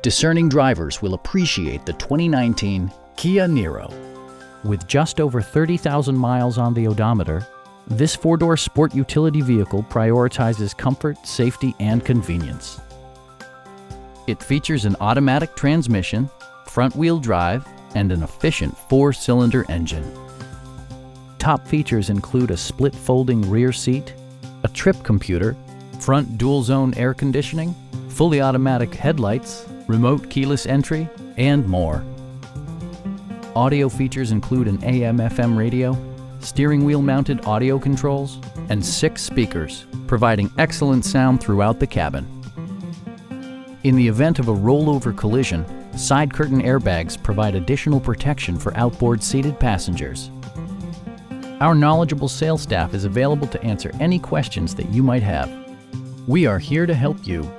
Discerning drivers will appreciate the 2019 Kia Niro. With just over 30,000 miles on the odometer, this four-door sport utility vehicle prioritizes comfort, safety, and convenience. It features an automatic transmission, front-wheel drive, and an efficient four-cylinder engine. Top features include a split folding rear seat, a trip computer, front dual-zone air conditioning, fully automatic headlights, remote keyless entry, and more. Audio features include an AM/FM radio, steering wheel mounted audio controls, and 6 speakers, providing excellent sound throughout the cabin. In the event of a rollover collision, side curtain airbags provide additional protection for outboard seated passengers. Our knowledgeable sales staff is available to answer any questions that you might have. We are here to help you.